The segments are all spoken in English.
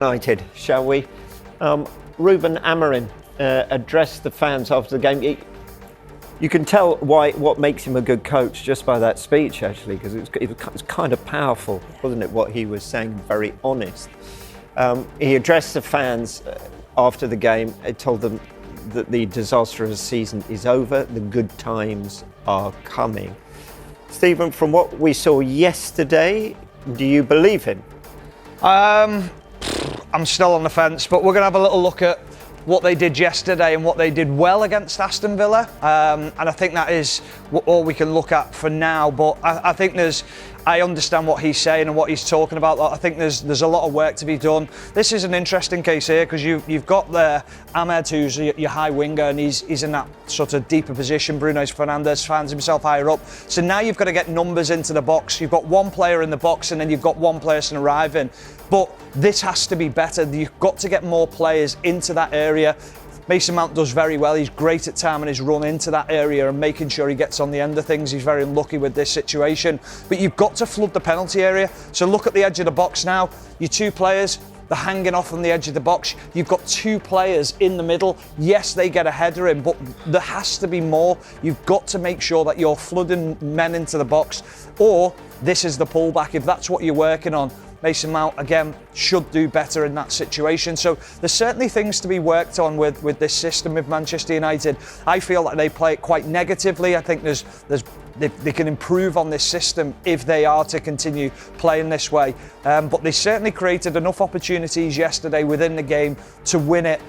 United, shall we? Ruben Amorim addressed the fans after the game. You can tell what makes him a good coach just by that speech, actually, because it was kind of powerful, wasn't it, what he was saying, very honest. He addressed the fans after the game. He told them that the disastrous season is over, the good times are coming. Stephen, from what we saw yesterday, do you believe him? I'm still on the fence, but we're going to have a little look at what they did yesterday and what they did well against Aston Villa. And I think that is all we can look at for now. But I think I understand what he's saying and what he's talking about. I think there's a lot of work to be done. This is an interesting case here because you've got there Ahmed, who's your high winger, and he's in that sort of deeper position. Bruno Fernandes finds himself higher up. So now you've got to get numbers into the box. You've got one player in the box and then you've got one person arriving. But this has to be better. You've got to get more players into that area. Mason Mount does very well. He's great at timing his run into that area and making sure he gets on the end of things. He's very unlucky with this situation. But you've got to flood the penalty area. So look at the edge of the box now. Your two players, they're hanging off on the edge of the box. You've got two players in the middle. Yes, they get a header in, but there has to be more. You've got to make sure that you're flooding men into the box, or this is the pullback. If that's what you're working on, Mason Mount, again, should do better in that situation. So there's certainly things to be worked on with this system with Manchester United. I feel like they play it quite negatively. I think they can improve on this system if they are to continue playing this way. But they certainly created enough opportunities yesterday within the game to win it.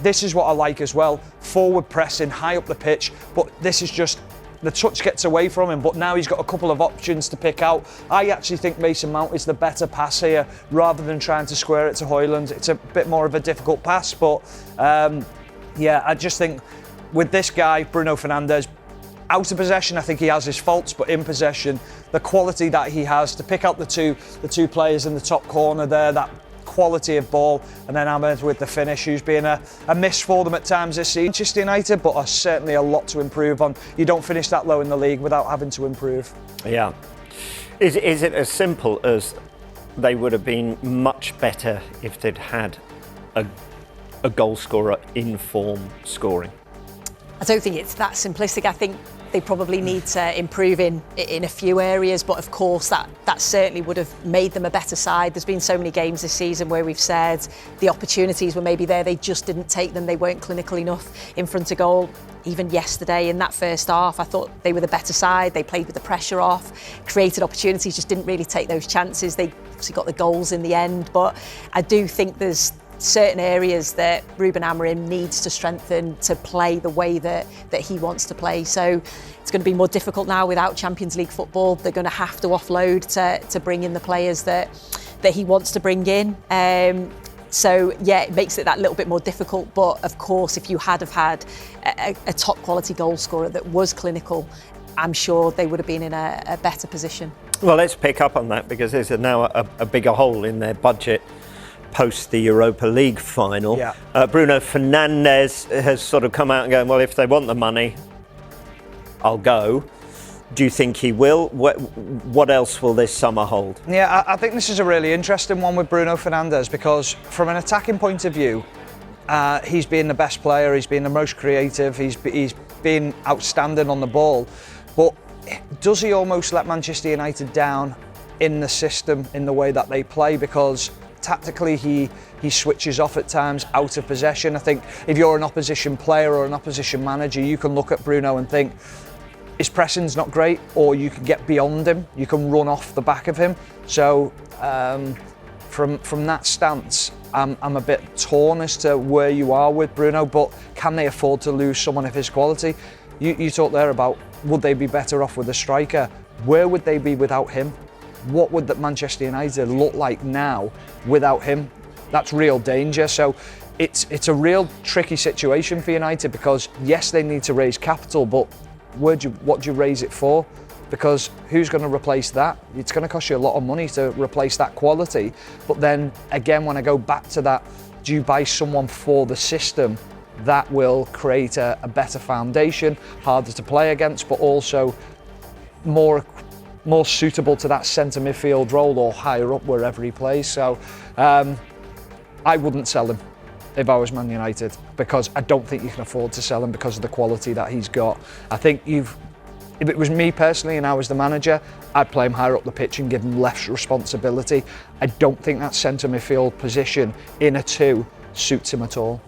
This is what I like as well. Forward pressing, high up the pitch. But this is just... the touch gets away from him, but now he's got a couple of options to pick out. I actually think Mason Mount is the better pass here rather than trying to square it to Højlund. It's a bit more of a difficult pass, but I just think with this guy, Bruno Fernandes, out of possession, I think he has his faults, but in possession, the quality that he has to pick out the two players in the top corner there, that quality of ball, and then Ahmed with the finish, who's been a miss for them at times this season. Manchester United, but are certainly a lot to improve on. You don't finish that low in the league without having to improve. Yeah. Is it as simple as they would have been much better if they'd had a goal scorer in form scoring? I don't think it's that simplistic. I think they probably need to improve in a few areas, but of course that certainly would have made them a better side. There's been so many games this season where we've said the opportunities were maybe there, they just didn't take them, they weren't clinical enough in front of goal. Even yesterday in that first half, I thought they were the better side. They played with the pressure off, created opportunities, just didn't really take those chances. They obviously got the goals in the end, but I do think there's certain areas that Ruben Amorim needs to strengthen to play the way that he wants to play. So it's going to be more difficult now without Champions League football. They're going to have to offload to bring in the players that he wants to bring in. So yeah, it makes it that little bit more difficult. But of course, if you had a top quality goal scorer that was clinical, I'm sure they would have been in a better position. Well, let's pick up on that because there's now a bigger hole in their budget post the Europa League final. Yeah. Bruno Fernandes has sort of come out and going, well, if they want the money, I'll go. Do you think he will? What else will this summer hold? Yeah, I think this is a really interesting one with Bruno Fernandes because from an attacking point of view, he's been the best player, he's been the most creative, he's been outstanding on the ball. But does he almost let Manchester United down in the system, in the way that they play? Because tactically he switches off at times out of possession. I think if you're an opposition player or an opposition manager, you can look at Bruno and think his pressing's not great, or you can get beyond him, you can run off the back of him. So from that stance, I'm a bit torn as to where you are with Bruno, but can they afford to lose someone of his quality? You talked there about would they be better off with a striker? Where would they be without him? What would that Manchester United look like now without him? That's real danger. So it's a real tricky situation for United because yes, they need to raise capital, but what do you raise it for? Because who's going to replace that? It's going to cost you a lot of money to replace that quality. But then again, when I go back to that, do you buy someone for the system that will create a better foundation, harder to play against, but also more suitable to that centre midfield role or higher up wherever he plays? So I wouldn't sell him if I was Man United, because I don't think you can afford to sell him because of the quality that he's got. I think if it was me personally and I was the manager, I'd play him higher up the pitch and give him less responsibility. I don't think that centre midfield position in a 2 suits him at all.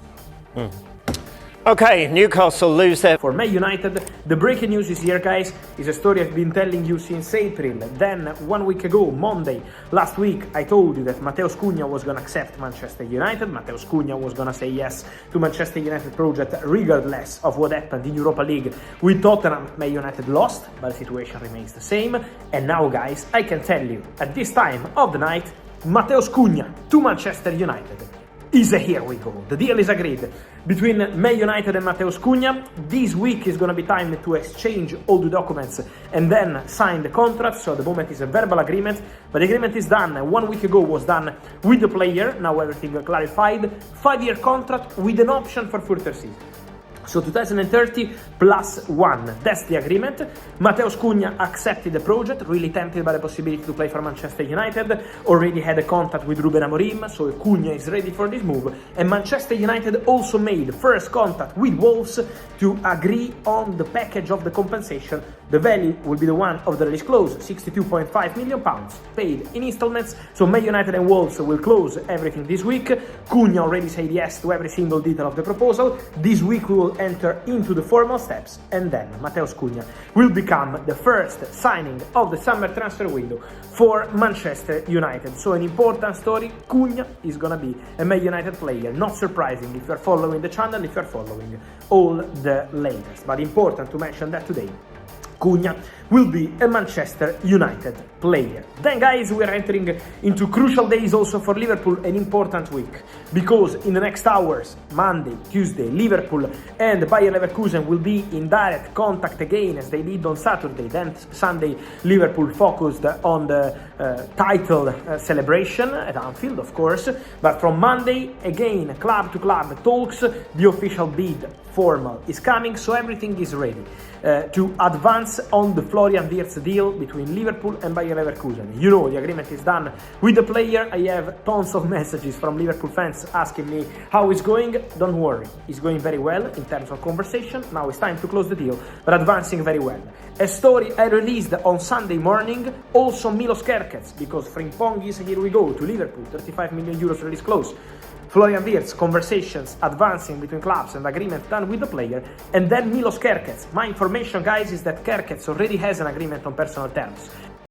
Okay, Newcastle lose their... For Man United, the breaking news is here, guys. It's a story I've been telling you since April. Then, 1 week ago, Monday, last week, I told you that Mateus Cunha was going to accept Manchester United. Mateus Cunha was going to say yes to Manchester United project, regardless of what happened in Europa League. With Tottenham, Man United lost, but the situation remains the same. And now, guys, I can tell you, at this time of the night, Mateus Cunha to Manchester United is a here we go. The deal is agreed between Man United and Mateus Cunha. This week is going to be time to exchange all the documents and then sign the contract. So at the moment is a verbal agreement, but the agreement is done. 1 week ago was done with the player. Now everything clarified. 5-year contract with an option for further season. So 2030 plus 1, that's the agreement. Mateus Cunha accepted the project, really tempted by the possibility to play for Manchester United, already had a contact with Ruben Amorim, so Cunha is ready for this move. And Manchester United also made first contact with Wolves to agree on the package of the compensation. The value will be the one of the release clause, £62.5 million paid in installments. So Man United and Wolves will close everything this week. Cunha already said yes to every single detail of the proposal. This week we will enter into the formal steps, and then Mateus Cunha will become the first signing of the summer transfer window for Manchester United. So an important story. Cunha is gonna be a Man United player. Not surprising if you're following the channel, if you're following all the latest, but important to mention that today Cunha will be a Manchester United player. Then, guys, we are entering into crucial days also for Liverpool, an important week, because in the next hours, Monday, Tuesday, Liverpool and Bayer Leverkusen will be in direct contact again as they did on Saturday. Then Sunday, Liverpool focused on the title celebration at Anfield, of course, but from Monday, again, club to club talks, the official bid formal is coming, so everything is ready to advance on the Florian Wirtz deal between Liverpool and Bayer Leverkusen. You know, the agreement is done with the player. I have tons of messages from Liverpool fans asking me how it's going. Don't worry, it's going very well in terms of conversation. Now it's time to close the deal, but advancing very well. A story I released on Sunday morning, also Milos Kerkez, because Frimpong is here we go to Liverpool, 35 million euros release clause. Florian Wirtz, conversations advancing between clubs and agreement done with the player, and then Milos Kerkez. My information, guys, is that Kerkez already has an agreement on personal terms,